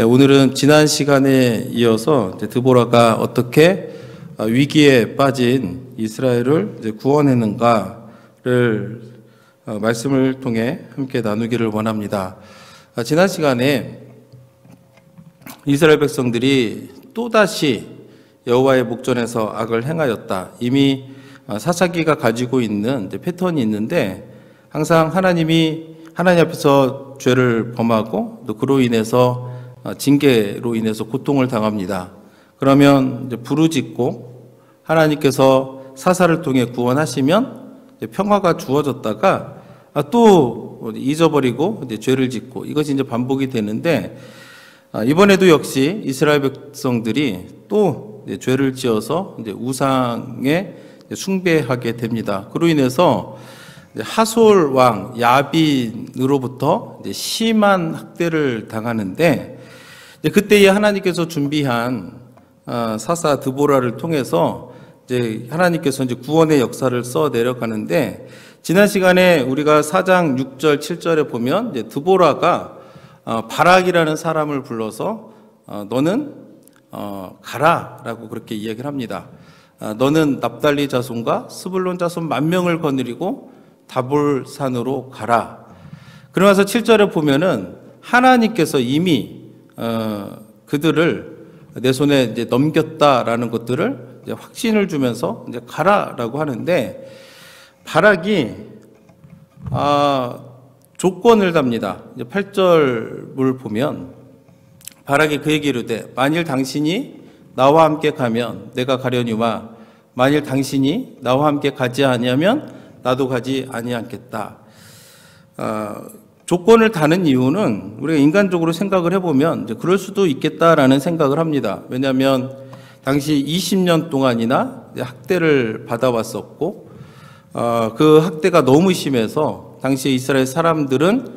오늘은 지난 시간에 이어서 드보라가 어떻게 위기에 빠진 이스라엘을 구원했는가를 말씀을 통해 함께 나누기를 원합니다. 지난 시간에 이스라엘 백성들이 또다시 여호와의 목전에서 악을 행하였다. 이미 사사기가 가지고 있는 패턴이 있는데, 항상 하나님 앞에서 죄를 범하고 또 그로 인해서 징계로 인해서 고통을 당합니다. 그러면 부르짖고 하나님께서 사사를 통해 구원하시면 평화가 주어졌다가 또 잊어버리고 죄를 짓고, 이것이 이제 반복이 되는데, 이번에도 역시 이스라엘 백성들이 또 죄를 지어서 우상에 숭배하게 됩니다. 그로 인해서 하솔 왕 야빈으로부터 심한 학대를 당하는데, 그때에 하나님께서 준비한 사사 드보라를 통해서 하나님께서 구원의 역사를 써 내려가는데, 지난 시간에 우리가 4장 6절 7절에 보면 드보라가 바락이라는 사람을 불러서 너는 가라라고 그렇게 이야기를 합니다. 너는 납달리 자손과 스불론 자손 10,000명을 거느리고 다볼산으로 가라. 그러면서 7절에 보면은 하나님께서 이미 그들을 내 손에 넘겼다라는 것들을 확신을 주면서 가라라고 하는데, 바락이 조건을 답니다. 8절을 보면 바락이 그에게 이르되 만일 당신이 나와 함께 가면 내가 가려니와 만일 당신이 나와 함께 가지 아니하면 나도 가지 아니하겠다. 조건을 다는 이유는 우리가 인간적으로 생각을 해보면 그럴 수도 있겠다라는 생각을 합니다. 왜냐하면 당시 20년 동안이나 학대를 받아왔었고, 그 학대가 너무 심해서 당시 이스라엘 사람들은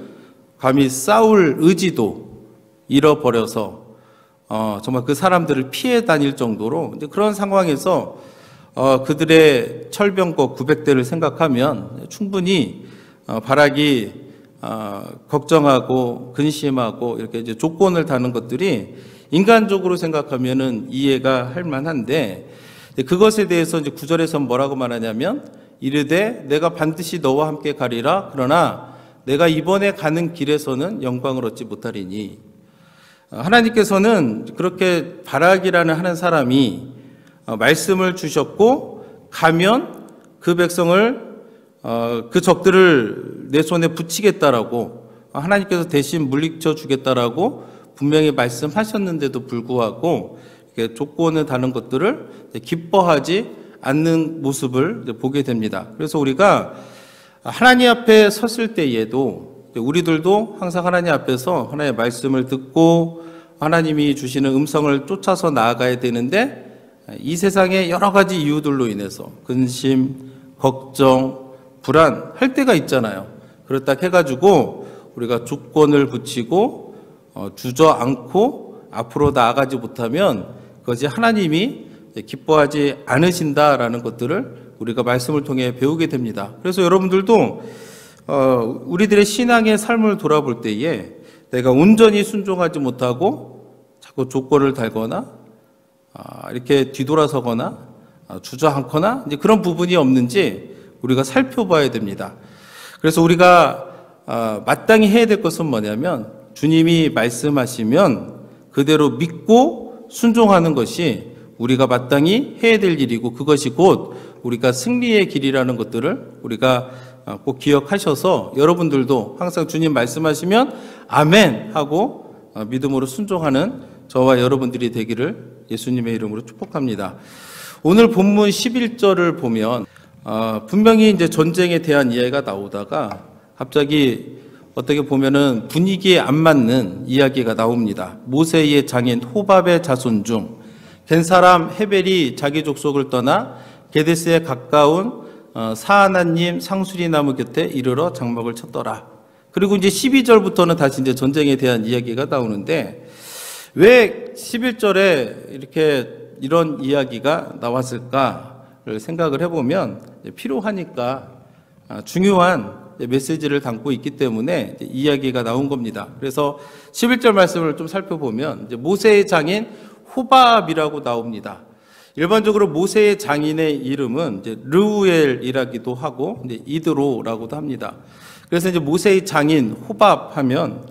감히 싸울 의지도 잃어버려서 정말 그 사람들을 피해 다닐 정도로, 그런 상황에서 그들의 철병거 900대를 생각하면 충분히 바락이 걱정하고 근심하고 이렇게 조건을 다는 것들이 인간적으로 생각하면은 이해가 할 만한데, 그것에 대해서 9절에서 뭐라고 말하냐면 이르되 내가 반드시 너와 함께 가리라. 그러나 내가 이번에 가는 길에서는 영광을 얻지 못하리니. 하나님께서는 그렇게 바락이라는 하는 사람이 말씀을 주셨고, 가면 그 백성을 그 적들을 내 손에 붙이겠다라고, 하나님께서 대신 물리쳐 주겠다라고 분명히 말씀하셨는데도 불구하고 이렇게 조건을 다는 것들을 기뻐하지 않는 모습을 보게 됩니다. 그래서 우리가 하나님 앞에 섰을 때에도 우리들도 항상 하나님 앞에서 하나님의 말씀을 듣고 하나님이 주시는 음성을 쫓아서 나아가야 되는데, 이 세상의 여러 가지 이유들로 인해서 근심, 걱정, 불안 할 때가 있잖아요. 그렇다 해가지고 우리가 조건을 붙이고 주저앉고 앞으로 나아가지 못하면 그것이 하나님이 기뻐하지 않으신다라는 것들을 우리가 말씀을 통해 배우게 됩니다. 그래서 여러분들도 우리들의 신앙의 삶을 돌아볼 때에 내가 온전히 순종하지 못하고 자꾸 조건을 달거나 이렇게 뒤돌아서거나 주저앉거나 그런 부분이 없는지 우리가 살펴봐야 됩니다. 그래서 우리가 마땅히 해야 될 것은 뭐냐면, 주님이 말씀하시면 그대로 믿고 순종하는 것이 우리가 마땅히 해야 될 일이고, 그것이 곧 우리가 승리의 길이라는 것들을 우리가 꼭 기억하셔서 여러분들도 항상 주님 말씀하시면 아멘 하고 믿음으로 순종하는 저와 여러분들이 되기를 예수님의 이름으로 축복합니다. 오늘 본문 11절을 보면 분명히 전쟁에 대한 이야기가 나오다가 갑자기 어떻게 보면은 분위기에 안 맞는 이야기가 나옵니다. 모세의 장인 호밥의 자손 중 된 사람 헤벨이 자기 족속을 떠나 게데스에 가까운 사하나님 상수리 나무 곁에 이르러 장막을 쳤더라. 그리고 12절부터는 다시 전쟁에 대한 이야기가 나오는데, 왜 11절에 이런 이야기가 나왔을까를 생각을 해보면 필요하니까 중요한 메시지를 담고 있기 때문에 이야기가 나온 겁니다. 그래서 11절 말씀을 좀 살펴보면 모세의 장인 호밥이라고 나옵니다. 일반적으로 모세의 장인의 이름은 르우엘이라기도 하고 이드로라고도 합니다. 그래서 모세의 장인 호밥하면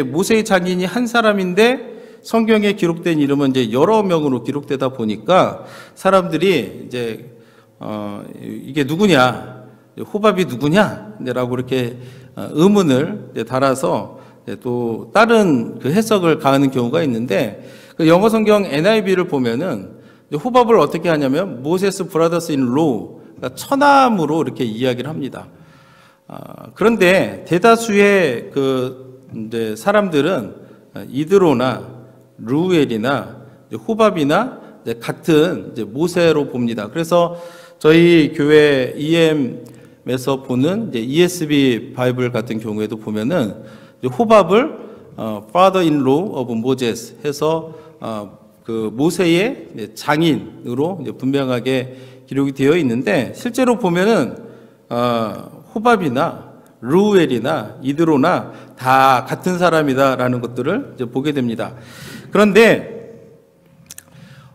모세의 장인이 한 사람인데 성경에 기록된 이름은 여러 명으로 기록되다 보니까 사람들이 이게 누구냐, 호밥이 누구냐라고 이렇게 의문을 달아서 또 다른 그 해석을 가하는 경우가 있는데, 그 영어 성경 NIV를 보면은 호밥을 어떻게 하냐면 모세스 브라더스 인 로, 처남으로 이렇게 이야기를 합니다. 그런데 대다수의 사람들은 이드로나 루엘이나 호밥이나 같은 모세로 봅니다. 그래서 저희 교회 EM에서 보는 ESV 바이블 같은 경우에도 보면은 호밥을 father-in-law of Moses 해서 그 모세의 장인으로 분명하게 기록이 되어 있는데, 실제로 보면은 호밥이나 루엘이나 이드로나 다 같은 사람이다라는 것들을 보게 됩니다. 그런데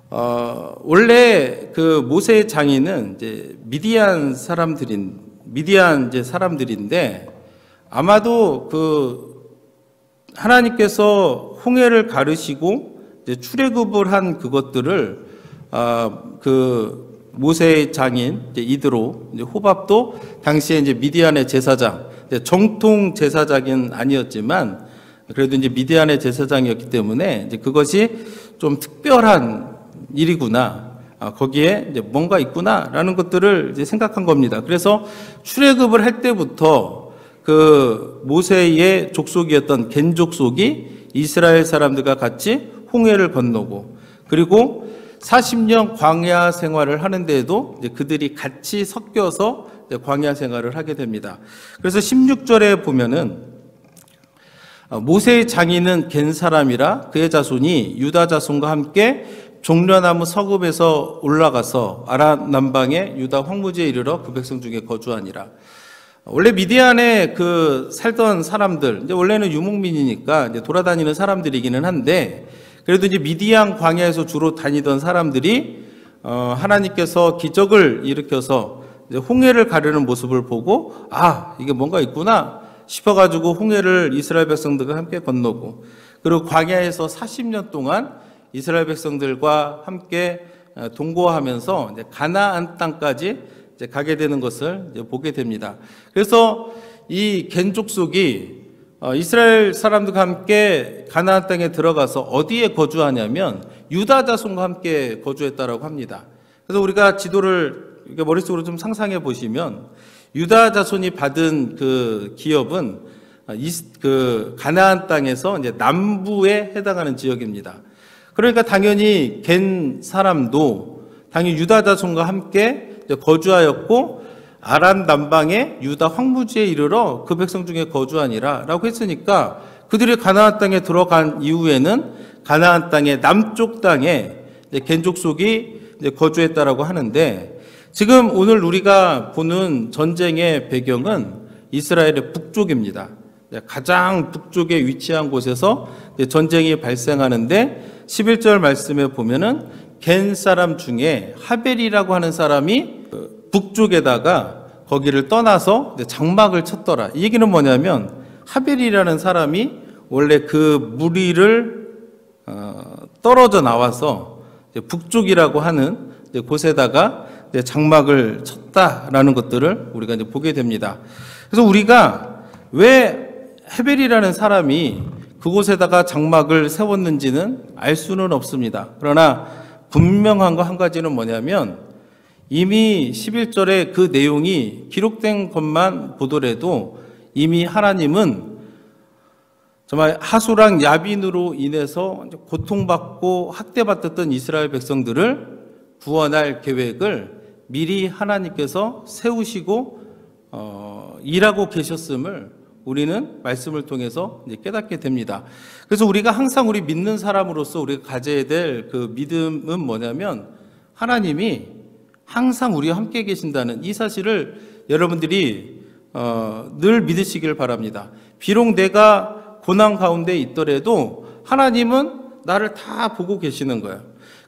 원래 그 모세의 장인은 미디안 사람들인데 아마도 그 하나님께서 홍해를 가르시고 출애굽을 한 그것들을 그 모세의 장인 이드로, 호밥도 당시에 미디안의 제사장, 정통 제사장은 아니었지만 그래도 미디안의 제사장이었기 때문에 그것이 좀 특별한 일이구나, 거기에 뭔가 있구나라는 것들을 생각한 겁니다. 그래서 출애굽을 할 때부터 그 모세의 족속이었던 겐 족속이 이스라엘 사람들과 같이 홍해를 건너고, 그리고 40년 광야 생활을 하는데에도 그들이 같이 섞여서 광야 생활을 하게 됩니다. 그래서 16절에 보면은 모세의 장인은 겐 사람이라 그의 자손이 유다 자손과 함께 종려나무 서급에서 올라가서 아람 남방의 유다 황무지에 이르러 그 백성 중에 거주하니라. 원래 미디안에 그 살던 사람들, 원래는 유목민이니까 돌아다니는 사람들이기는 한데, 그래도 미디안 광야에서 주로 다니던 사람들이 하나님께서 기적을 일으켜서 홍해를 가르는 모습을 보고 이게 뭔가 있구나 싶어가지고 홍해를 이스라엘 백성들과 함께 건너고, 그리고 광야에서 40년 동안 이스라엘 백성들과 함께 동거하면서 가나안 땅까지 가게 되는 것을 보게 됩니다. 그래서 이 겐 족속이 이스라엘 사람들과 함께 가나안 땅에 들어가서 어디에 거주하냐면 유다 자손과 함께 거주했다라고 합니다. 그래서 우리가 지도를 머릿속으로 좀 상상해 보시면 유다 자손이 받은 그 기업은 그 가나안 땅에서 이제 남부에 해당하는 지역입니다. 그러니까 당연히 겐 사람도 당연히 유다 자손과 함께 거주하였고, 아람 남방의 유다 황무지에 이르러 그 백성 중에 거주하니라 라고 했으니까, 그들이 가나안 땅에 들어간 이후에는 가나안 땅의 남쪽 땅에 겐 족속이 거주했다라고 하는데, 지금 오늘 우리가 보는 전쟁의 배경은 이스라엘의 북쪽입니다. 가장 북쪽에 위치한 곳에서 전쟁이 발생하는데, 11절 말씀에 보면은 겐 사람 중에 하벨이라고 하는 사람이 북쪽에다가 거기를 떠나서 장막을 쳤더라. 이 얘기는 뭐냐면 하벨이라는 사람이 원래 그 무리를 떨어져 나와서 북쪽이라고 하는 곳에다가 장막을 쳤다라는 것들을 우리가 이제 보게 됩니다. 그래서 우리가 왜 헤벨이라는 사람이 그곳에다가 장막을 세웠는지는 알 수는 없습니다. 그러나 분명한 거 한 가지는 뭐냐면, 이미 11절에 그 내용이 기록된 것만 보더라도 이미 하나님은 정말 하소랑 야빈으로 인해서 고통받고 학대받았던 이스라엘 백성들을 구원할 계획을 미리 하나님께서 세우시고 일하고 계셨음을 우리는 말씀을 통해서 깨닫게 됩니다. 그래서 우리가 항상 우리 믿는 사람으로서 우리가 가져야 될 그 믿음은 뭐냐면, 하나님이 항상 우리와 함께 계신다는 이 사실을 여러분들이 늘 믿으시길 바랍니다. 비록 내가 고난 가운데 있더라도 하나님은 나를 다 보고 계시는 거예요.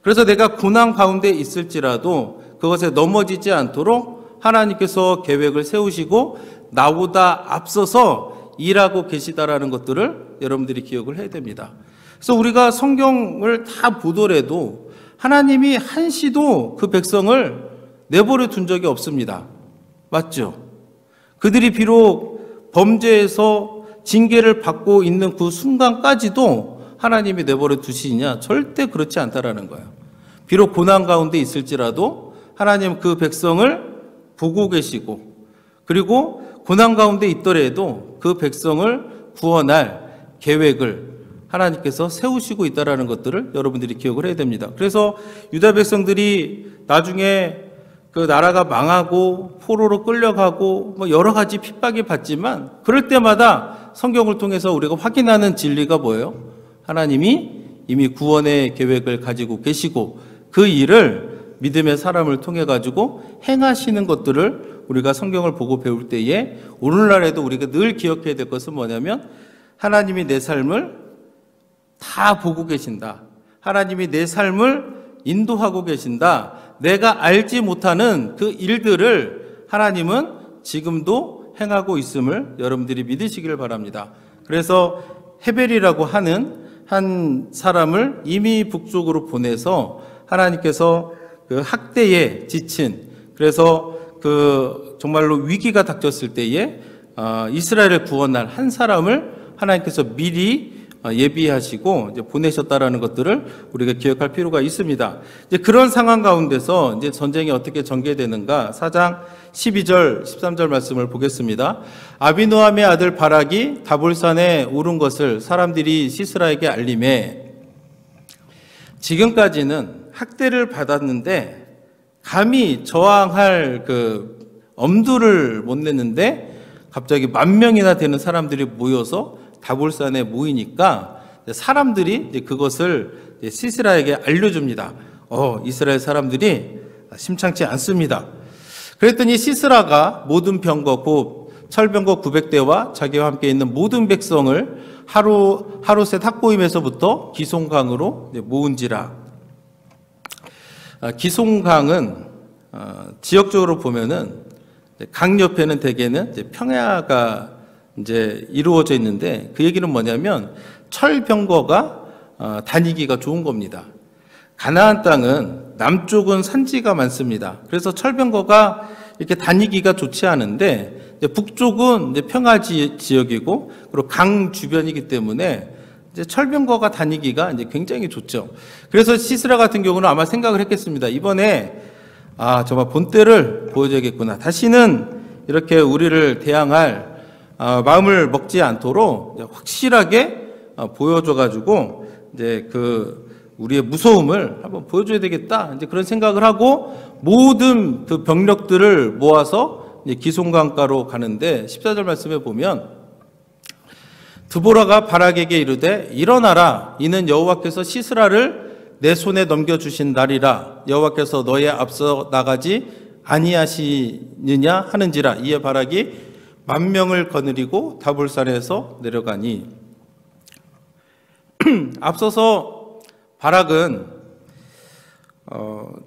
그래서 내가 고난 가운데 있을지라도 그것에 넘어지지 않도록 하나님께서 계획을 세우시고 나보다 앞서서 일하고 계시다라는 것들을 여러분들이 기억을 해야 됩니다. 그래서 우리가 성경을 다 보더라도 하나님이 한시도 그 백성을 내버려 둔 적이 없습니다. 맞죠? 그들이 비록 범죄에서 징계를 받고 있는 그 순간까지도 하나님이 내버려 두시냐? 절대 그렇지 않다라는 거예요. 비록 고난 가운데 있을지라도 하나님 그 백성을 보고 계시고, 그리고 고난 가운데 있더라도 그 백성을 구원할 계획을 하나님께서 세우시고 있다라는 것들을 여러분들이 기억을 해야 됩니다. 그래서 유다 백성들이 나중에 그 나라가 망하고 포로로 끌려가고 뭐 여러 가지 핍박이 받지만 그럴 때마다 성경을 통해서 우리가 확인하는 진리가 뭐예요? 하나님이 이미 구원의 계획을 가지고 계시고 그 일을 믿음의 사람을 통해 가지고 행하시는 것들을 우리가 성경을 보고 배울 때에 오늘날에도 우리가 늘 기억해야 될 것은 뭐냐면 하나님이 내 삶을 다 보고 계신다. 하나님이 내 삶을 인도하고 계신다. 내가 알지 못하는 그 일들을 하나님은 지금도 행하고 있음을 여러분들이 믿으시길 바랍니다. 그래서 헤벨이라고 하는 한 사람을 이미 북쪽으로 보내서 하나님께서 그 학대에 지친, 그래서 그 정말로 위기가 닥쳤을 때에 이스라엘을 구원할 한 사람을 하나님께서 미리 예비하시고 이제 보내셨다라는 것들을 우리가 기억할 필요가 있습니다. 이제 그런 상황 가운데서 이제 전쟁이 어떻게 전개되는가? 4장 12절, 13절 말씀을 보겠습니다. 아비노함의 아들 바락이 다볼산에 오른 것을 사람들이 시스라에게 알림해 지금까지는 학대를 받았는데 감히 저항할 그 엄두를 못 냈는데 갑자기 10,000명이나 되는 사람들이 모여서 다볼산에 모이니까 사람들이 이제 그것을 시스라에게 알려줍니다. 이스라엘 사람들이 심상치 않습니다. 그랬더니 시스라가 모든 병거 곧 철병거 900대와 자기와 함께 있는 모든 백성을 하루셋 학고임에서부터 기송강으로 모은지라. 기송강은 지역적으로 보면은 강 옆에는 대개는 이제 평야가 이제 이루어져 있는데 그 얘기는 뭐냐면 철병거가 다니기가 좋은 겁니다. 가나안 땅은 남쪽은 산지가 많습니다. 그래서 철병거가 이렇게 다니기가 좋지 않은데 이제 북쪽은 이제 평화 지역이고 그리고 강 주변이기 때문에 이제 철병거가 다니기가 이제 굉장히 좋죠. 그래서 시스라 같은 경우는 아마 생각을 했겠습니다. 이번에 정말 본때를 보여줘야겠구나. 다시는 이렇게 우리를 대항할 마음을 먹지 않도록 확실하게 보여줘가지고 이제 그 우리의 무서움을 한번 보여줘야 되겠다. 이제 그런 생각을 하고 모든 그 병력들을 모아서 이제 기송강가로 가는데 14절 말씀에 보면 드보라가 바락에게 이르되 일어나라. 이는 여호와께서 시스라를 내 손에 넘겨주신 날이라. 여호와께서 너의 앞서 나가지 아니하시느냐 하는지라. 이에 바락이 10,000명을 거느리고 다볼산에서 내려가니 앞서서 바락은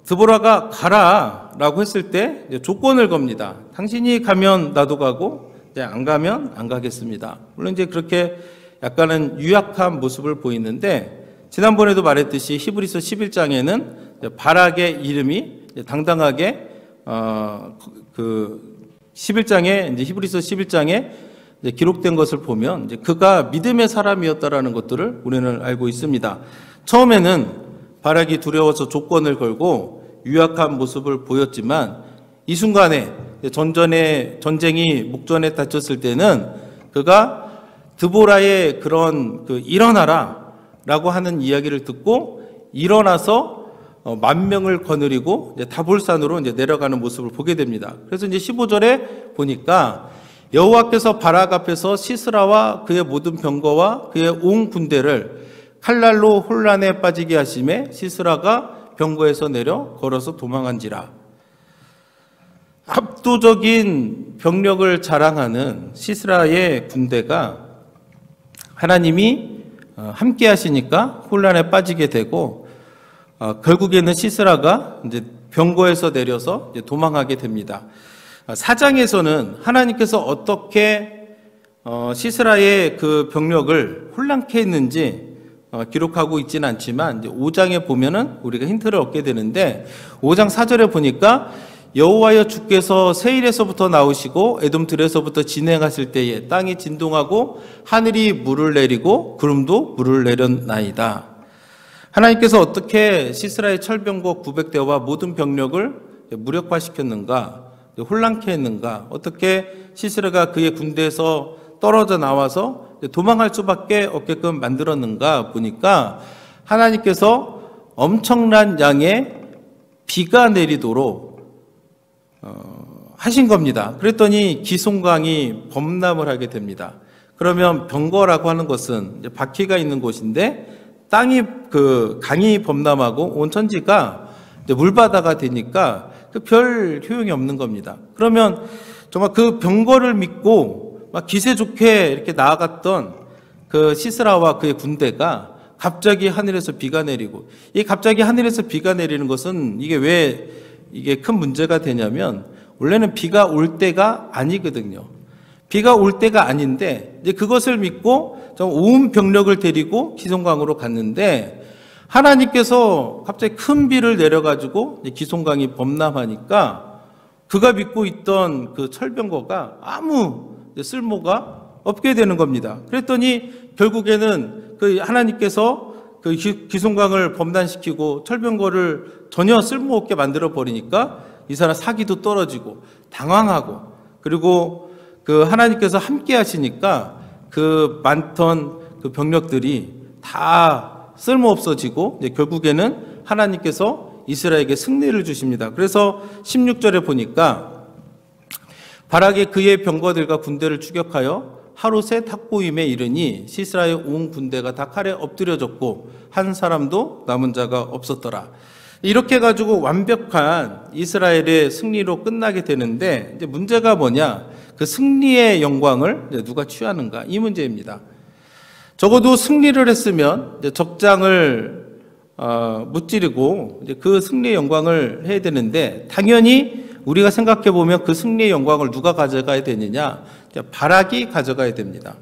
드보라가 가라라고 했을 때 조건을 겁니다. 당신이 가면 나도 가고 안 가면 안 가겠습니다. 물론 이제 그렇게 약간은 유약한 모습을 보이는데 지난번에도 말했듯이 히브리서 11장에는 바락의 이름이 당당하게 그 11장에 이제 히브리서 11장에 이제 기록된 것을 보면 이제 그가 믿음의 사람이었다라는 것들을 우리는 알고 있습니다. 처음에는 바락이 두려워서 조건을 걸고 유약한 모습을 보였지만 이 순간에 전쟁이 목전에 닥쳤을 때는 그가 드보라의 그런 그 일어나라라고 하는 이야기를 듣고 일어나서 10,000명을 거느리고 이제 다볼산으로 이제 내려가는 모습을 보게 됩니다. 그래서 이제 15절에 보니까 여호와께서 바락 앞에서 시스라와 그의 모든 병거와 그의 온 군대를 칼날로 혼란에 빠지게 하심에 시스라가 병거에서 내려 걸어서 도망한지라. 압도적인 병력을 자랑하는 시스라의 군대가 하나님이 함께 하시니까 혼란에 빠지게 되고 결국에는 시스라가 이제 병거에서 내려서 이제 도망하게 됩니다. 4장에서는 하나님께서 어떻게 시스라의 그 병력을 혼란케 했는지 기록하고 있지는 않지만 이제 5장에 보면은 우리가 힌트를 얻게 되는데 5장 4절에 보니까 여호와여 주께서 세일에서부터 나오시고 에돔 들에서부터 진행하실 때에 땅이 진동하고 하늘이 물을 내리고 구름도 물을 내렸나이다. 하나님께서 어떻게 시스라의 철병거 900대와 모든 병력을 무력화시켰는가, 혼란케 했는가, 어떻게 시스라가 그의 군대에서 떨어져 나와서 도망할 수밖에 없게끔 만들었는가 보니까 하나님께서 엄청난 양의 비가 내리도록 하신 겁니다. 그랬더니 기송강이 범람을 하게 됩니다. 그러면 병거라고 하는 것은 이제 바퀴가 있는 곳인데 땅이 그 강이 범람하고 온 천지가 이제 물바다가 되니까 그 별 효용이 없는 겁니다. 그러면 정말 그 병거를 믿고 막 기세 좋게 이렇게 나아갔던 그 시스라와 그의 군대가 갑자기 하늘에서 비가 내리고, 이 갑자기 하늘에서 비가 내리는 것은 이게 왜 이게 큰 문제가 되냐면 원래는 비가 올 때가 아니거든요. 비가 올 때가 아닌데 이제 그것을 믿고 온 병력을 데리고 기송강으로 갔는데 하나님께서 갑자기 큰 비를 내려가지고 기송강이 범람하니까 그가 믿고 있던 그 철병거가 아무 쓸모가 없게 되는 겁니다. 그랬더니 결국에는 그 하나님께서 그 기송강을 범람시키고 철병거를 전혀 쓸모없게 만들어 버리니까 이 사람 사기도 떨어지고 당황하고, 그리고 그 하나님께서 함께 하시니까 그 많던 그 병력들이 다 쓸모없어지고 결국에는 하나님께서 이스라엘에게 승리를 주십니다. 그래서 16절에 보니까 바락이 그의 병거들과 군대를 추격하여 하롯의 탁보임에 이르니 시스라의 온 군대가 다 칼에 엎드려졌고 한 사람도 남은 자가 없었더라. 이렇게 가지고 완벽한 이스라엘의 승리로 끝나게 되는데 이제 문제가 뭐냐? 그 승리의 영광을 누가 취하는가? 이 문제입니다. 적어도 승리를 했으면 이제 적장을 무찌르고 이제 그 승리의 영광을 해야 되는데 당연히 우리가 생각해 보면 그 승리의 영광을 누가 가져가야 되느냐? 바락이 가져가야 됩니다.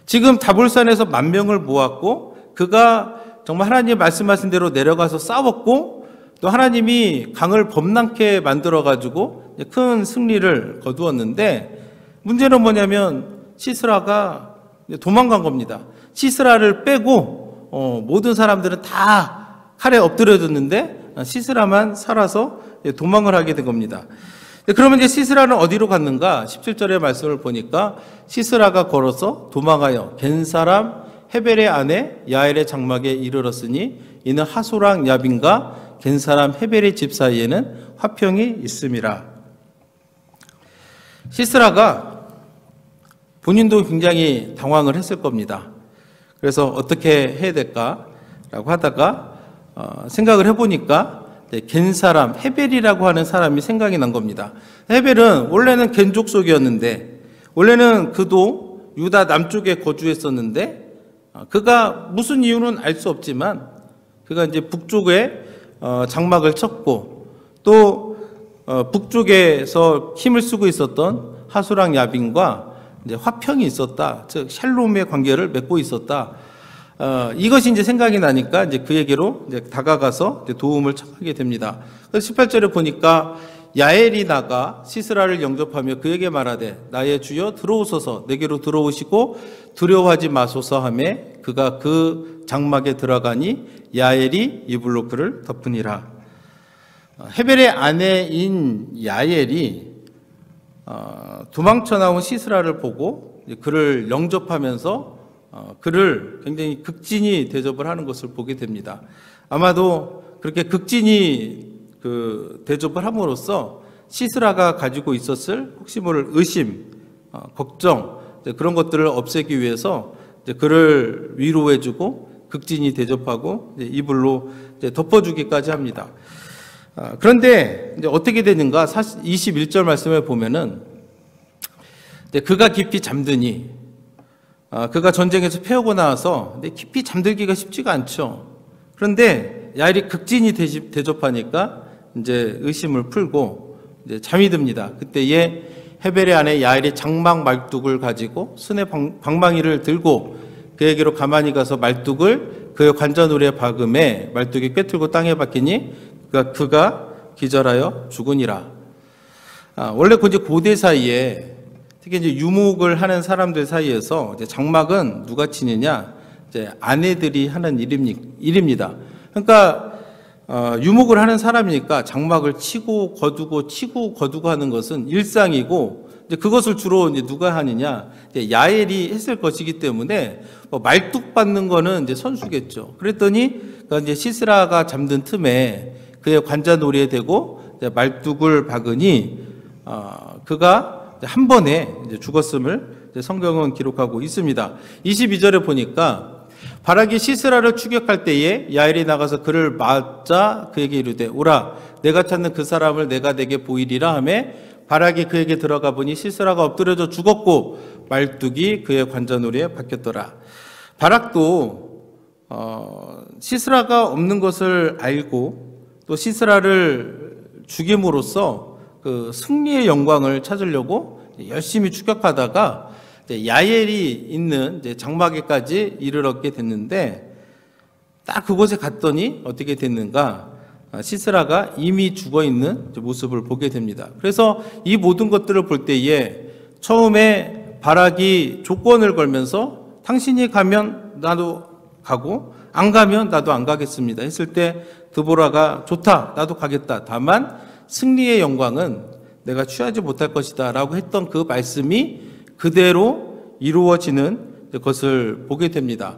지금 다볼산에서 10,000명을 모았고 그가 정말 하나님 말씀하신 대로 내려가서 싸웠고 또 하나님이 강을 범람케 만들어가지고 큰 승리를 거두었는데 문제는 뭐냐면 시스라가 도망간 겁니다. 시스라를 빼고 모든 사람들은 다 칼에 엎드려졌는데 시스라만 살아서 도망을 하게 된 겁니다. 그러면 이제 시스라는 어디로 갔는가? 17절의 말씀을 보니까 시스라가 걸어서 도망하여 겐 사람 헤벨의 아내 야엘의 장막에 이르렀으니 이는 하소랑 야빈과 겐 사람 헤벨의 집 사이에는 화평이 있음이라. 시스라가 본인도 굉장히 당황을 했을 겁니다. 그래서 어떻게 해야 될까라고 하다가 생각을 해보니까 겐 사람, 헤벨이라고 하는 사람이 생각이 난 겁니다. 헤벨은 원래는 겐 족속이었는데 원래는 그도 유다 남쪽에 거주했었는데 그가 무슨 이유는 알 수 없지만 그가 이제 북쪽에 장막을 쳤고 또 북쪽에서 힘을 쓰고 있었던 하수랑 야빈과 이제 화평이 있었다. 즉 샬롬의 관계를 맺고 있었다. 이것이 이제 생각이 나니까 이제 그에게로 이제 다가가서 이제 도움을 청하게 됩니다. 그래서 18절에 보니까 야엘이 나가 시스라를 영접하며 그에게 말하되 나의 주여 들어오소서 내게로 들어오시고 두려워하지 마소서 하며 그가 그 장막에 들어가니 야엘이 이불로 그를 덮으니라. 헤벨의 아내인 야엘이 도망쳐 나온 시스라를 보고 그를 영접하면서 그를 굉장히 극진히 대접을 하는 것을 보게 됩니다. 아마도 그렇게 극진히 그 대접을 함으로써 시스라가 가지고 있었을 혹시 모를 의심, 걱정 그런 것들을 없애기 위해서 그를 위로해주고 극진히 대접하고 이불로 덮어주기까지 합니다. 그런데 이제 어떻게 되는가? 21절 말씀에 보면은 그가 깊이 잠드니, 그가 전쟁에서 패하고 나와서 깊이 잠들기가 쉽지가 않죠. 그런데 야엘이 극진히 대접하니까 이제 의심을 풀고 이제 잠이 듭니다. 그때에 헤벨의 아내 야엘이 장막 말뚝을 가지고 순의 방망이를 들고 그에게로 가만히 가서 말뚝을 그의 관자놀이에 박음에 말뚝이 꿰뚫고 땅에 박히니 그가 기절하여 죽으니라. 원래 이제 고대 사이에 특히 이제 유목을 하는 사람들 사이에서 이제 장막은 누가 치느냐? 이제 아내들이 하는 일입니다. 그러니까 유목을 하는 사람이니까 장막을 치고 거두고 하는 것은 일상이고, 이제 그것을 주로 이제 누가 하느냐? 이제 야엘이 했을 것이기 때문에 말뚝 받는 거는 이제 선수겠죠. 그랬더니 이제 시스라가 잠든 틈에 그의 관자놀이에 대고 말뚝을 박으니 그가 한 번에 이제 죽었음을 이제 성경은 기록하고 있습니다. 22절에 보니까 바락이 시스라를 추격할 때에 야엘이 나가서 그를 맞자 그에게 이르되 오라 내가 찾는 그 사람을 내가 내게 보이리라 하며 바락이 그에게 들어가 보니 시스라가 엎드려져 죽었고 말뚝이 그의 관자놀이에 박혔더라. 바락도 시스라가 없는 것을 알고 또 시스라를 죽임으로써 그 승리의 영광을 찾으려고 열심히 추격하다가 야엘이 있는 장막에까지 이르렀게 됐는데 딱 그곳에 갔더니 어떻게 됐는가? 시스라가 이미 죽어 있는 모습을 보게 됩니다. 그래서 이 모든 것들을 볼 때에 처음에 바락이 조건을 걸면서 당신이 가면 나도 가고 안 가면 나도 안 가겠습니다 했을 때 드보라가 좋다 나도 가겠다 다만 승리의 영광은 내가 취하지 못할 것이다 라고 했던 그 말씀이 그대로 이루어지는 것을 보게 됩니다.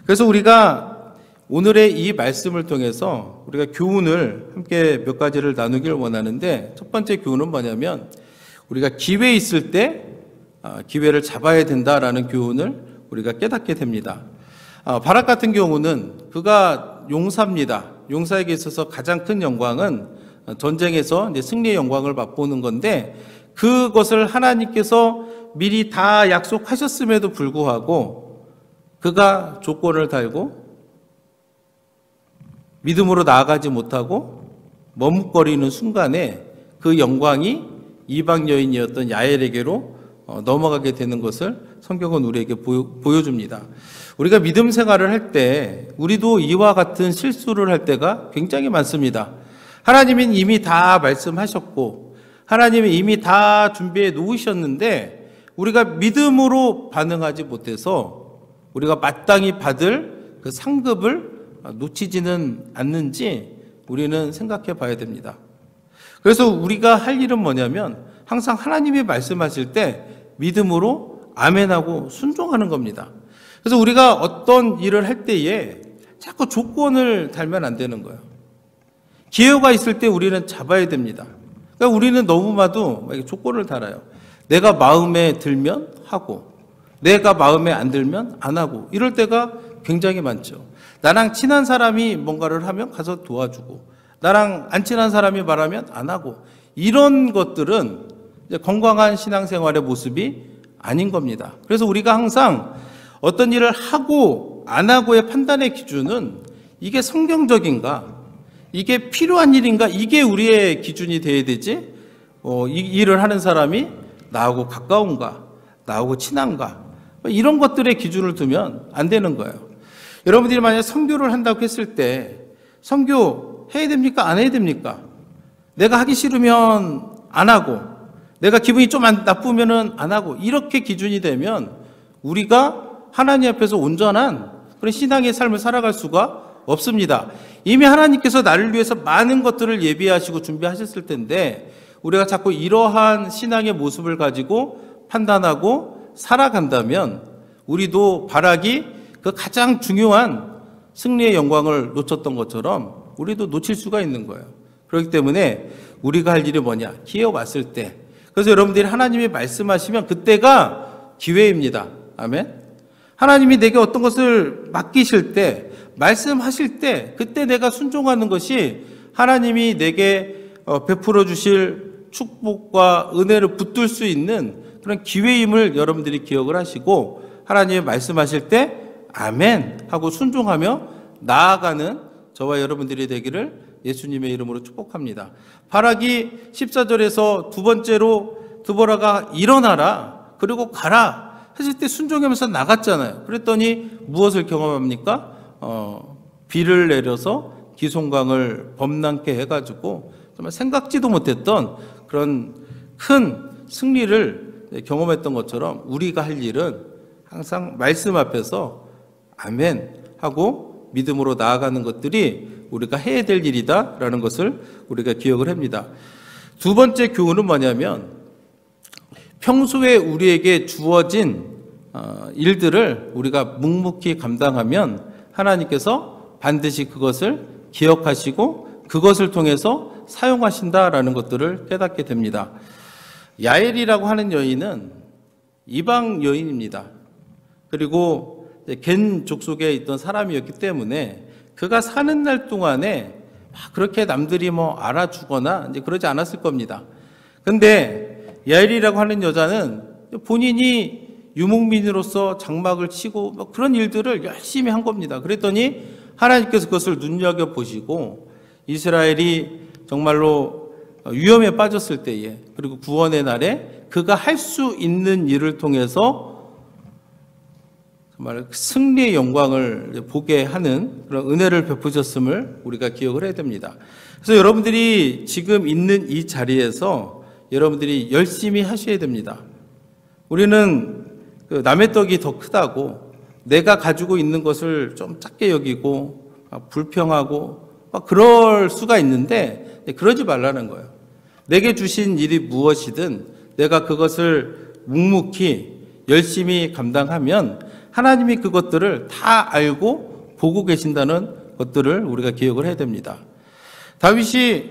그래서 우리가 오늘의 이 말씀을 통해서 우리가 교훈을 함께 몇 가지를 나누기를 원하는데 첫 번째 교훈은 뭐냐면 우리가 기회 있을 때 기회를 잡아야 된다라는 교훈을 우리가 깨닫게 됩니다. 바락 같은 경우는 그가 용사입니다. 용사에게 있어서 가장 큰 영광은 전쟁에서 이제 승리의 영광을 맛보는 건데 그것을 하나님께서 미리 다 약속하셨음에도 불구하고 그가 조건을 달고 믿음으로 나아가지 못하고 머뭇거리는 순간에 그 영광이 이방 여인이었던 야엘에게로 넘어가게 되는 것을 성경은 우리에게 보여줍니다. 우리가 믿음 생활을 할 때 우리도 이와 같은 실수를 할 때가 굉장히 많습니다. 하나님은 이미 다 말씀하셨고 하나님은 이미 다 준비해 놓으셨는데 우리가 믿음으로 반응하지 못해서 우리가 마땅히 받을 그 상급을 놓치지는 않는지 우리는 생각해 봐야 됩니다. 그래서 우리가 할 일은 뭐냐면 항상 하나님이 말씀하실 때 믿음으로 아멘하고 순종하는 겁니다. 그래서 우리가 어떤 일을 할 때에 자꾸 조건을 달면 안 되는 거예요. 기회가 있을 때 우리는 잡아야 됩니다. 그러니까 우리는 너무나도 조건을 달아요. 내가 마음에 들면 하고 내가 마음에 안 들면 안 하고 이럴 때가 굉장히 많죠. 나랑 친한 사람이 뭔가를 하면 가서 도와주고 나랑 안 친한 사람이 말하면 안 하고 이런 것들은 이제 건강한 신앙생활의 모습이 아닌 겁니다. 그래서 우리가 항상 어떤 일을 하고 안 하고의 판단의 기준은 이게 성경적인가? 이게 필요한 일인가? 이게 우리의 기준이 돼야 되지? 이 일을 하는 사람이 나하고 가까운가? 나하고 친한가? 이런 것들의 기준을 두면 안 되는 거예요. 여러분들이 만약 선교를 한다고 했을 때 선교 해야 됩니까? 안 해야 됩니까? 내가 하기 싫으면 안 하고 내가 기분이 좀 나쁘면 안 하고 이렇게 기준이 되면 우리가 하나님 앞에서 온전한 그런 신앙의 삶을 살아갈 수가 없습니다. 이미 하나님께서 나를 위해서 많은 것들을 예비하시고 준비하셨을 텐데 우리가 자꾸 이러한 신앙의 모습을 가지고 판단하고 살아간다면 우리도 바락이 그 가장 중요한 승리의 영광을 놓쳤던 것처럼 우리도 놓칠 수가 있는 거예요. 그렇기 때문에 우리가 할 일이 뭐냐? 기회가 왔을 때. 그래서 여러분들이 하나님이 말씀하시면 그때가 기회입니다. 아멘. 하나님이 내게 어떤 것을 맡기실 때 말씀하실 때 그때 내가 순종하는 것이 하나님이 내게 베풀어 주실 축복과 은혜를 붙들 수 있는 그런 기회임을 여러분들이 기억을 하시고, 하나님이 말씀하실 때 아멘 하고 순종하며 나아가는 저와 여러분들이 되기를 예수님의 이름으로 축복합니다. 바라기 14절에서 두 번째로 드보라가 일어나라 그리고 가라 했을 때 순종하면서 나갔잖아요. 그랬더니 무엇을 경험합니까? 비를 내려서 기송강을 범람케 해가지고 정말 생각지도 못했던 그런 큰 승리를 경험했던 것처럼 우리가 할 일은 항상 말씀 앞에서 아멘 하고 믿음으로 나아가는 것들이 우리가 해야 될 일이다라는 것을 우리가 기억을 합니다. 두 번째 교훈은 뭐냐면, 평소에 우리에게 주어진 일들을 우리가 묵묵히 감당하면 하나님께서 반드시 그것을 기억하시고 그것을 통해서 사용하신다라는 것들을 깨닫게 됩니다. 야엘이라고 하는 여인은 이방 여인입니다. 그리고 겐 족속에 있던 사람이었기 때문에 그가 사는 날 동안에 그렇게 남들이 알아주거나 이제 그러지 않았을 겁니다. 근데 야엘이라고 하는 여자는 본인이 유목민으로서 장막을 치고 그런 일들을 열심히 한 겁니다. 그랬더니 하나님께서 그것을 눈여겨보시고 이스라엘이 정말로 위험에 빠졌을 때에, 그리고 구원의 날에 그가 할 수 있는 일을 통해서 정말 승리의 영광을 보게 하는 그런 은혜를 베푸셨음을 우리가 기억을 해야 됩니다. 그래서 여러분들이 지금 있는 이 자리에서 여러분들이 열심히 하셔야 됩니다. 우리는 남의 떡이 더 크다고 내가 가지고 있는 것을 좀 작게 여기고 불평하고 그럴 수가 있는데, 그러지 말라는 거예요. 내게 주신 일이 무엇이든 내가 그것을 묵묵히 열심히 감당하면 하나님이 그것들을 다 알고 보고 계신다는 것들을 우리가 기억을 해야 됩니다. 다윗이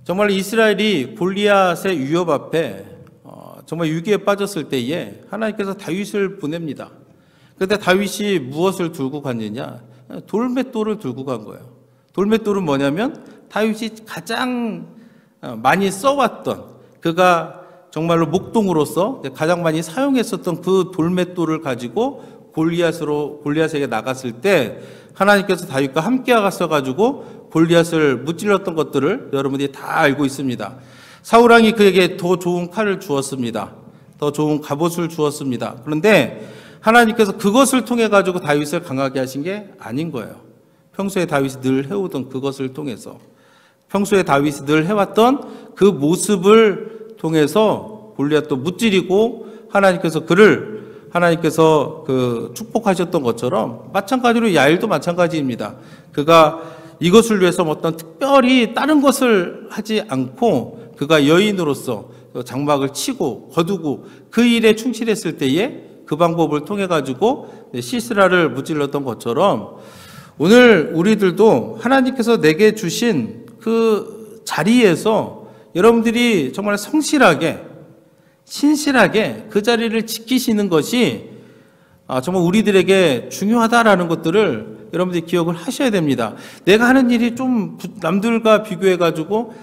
정말 이스라엘이 골리앗의 위협 앞에 정말 위기에 빠졌을 때에 하나님께서 다윗을 보냅니다. 그런데 다윗이 무엇을 들고 갔느냐? 돌맷돌을 들고 간 거예요. 돌맷돌은 뭐냐면 다윗이 가장 많이 써왔던, 그가 정말로 목동으로서 가장 많이 사용했었던 그 돌맷돌을 가지고 골리앗에게 나갔을 때 하나님께서 다윗과 함께 가셔가지고 골리앗을 무찔렀던 것들을 여러분들이 다 알고 있습니다. 사울왕이 그에게 더 좋은 칼을 주었습니다. 더 좋은 갑옷을 주었습니다. 그런데 하나님께서 그것을 통해 가지고 다윗을 강하게 하신 게 아닌 거예요. 평소에 다윗이 늘 해오던 그것을 통해서, 평소에 다윗이 늘 해왔던 그 모습을 통해서 골리앗도 무찌르고 하나님께서 축복하셨던 것처럼, 마찬가지로 야엘도 마찬가지입니다. 그가 이것을 위해서 어떤 특별히 다른 것을 하지 않고 그가 여인으로서 장막을 치고 거두고 그 일에 충실했을 때에 그 방법을 통해 가지고 시스라를 무찔렀던 것처럼, 오늘 우리들도 하나님께서 내게 주신 그 자리에서 여러분들이 정말 성실하게 신실하게 그 자리를 지키시는 것이 정말 우리들에게 중요하다라는 것들을 여러분들이 기억을 하셔야 됩니다. 내가 하는 일이 좀 남들과 비교해 가지고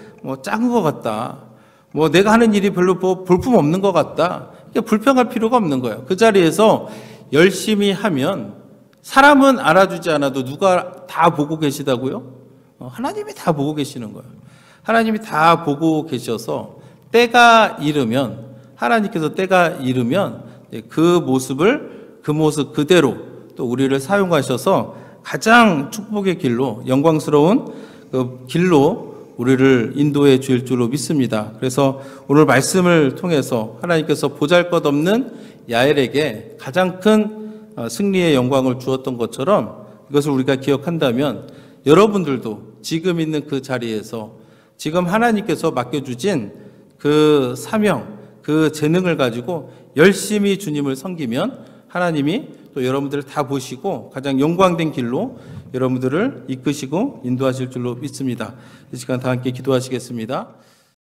작은 것 같다, 내가 하는 일이 별로 볼품 없는 것 같다, 불평할 필요가 없는 거예요. 그 자리에서 열심히 하면 사람은 알아주지 않아도 누가 다 보고 계시다고요? 하나님이 다 보고 계시는 거예요. 하나님이 다 보고 계셔서 하나님께서 때가 이르면 그 모습 그대로 또 우리를 사용하셔서 가장 축복의 길로, 영광스러운 그 길로 우리를 인도해 주실 줄로 믿습니다. 그래서 오늘 말씀을 통해서 하나님께서 보잘것없는 야엘에게 가장 큰 승리의 영광을 주었던 것처럼 이것을 우리가 기억한다면 여러분들도 지금 있는 그 자리에서 지금 하나님께서 맡겨주신 그 사명, 그 재능을 가지고 열심히 주님을 섬기면 하나님이 또 여러분들을 다 보시고 가장 영광된 길로 여러분들을 이끄시고 인도하실 줄로 믿습니다. 이 시간 다 함께 기도하시겠습니다.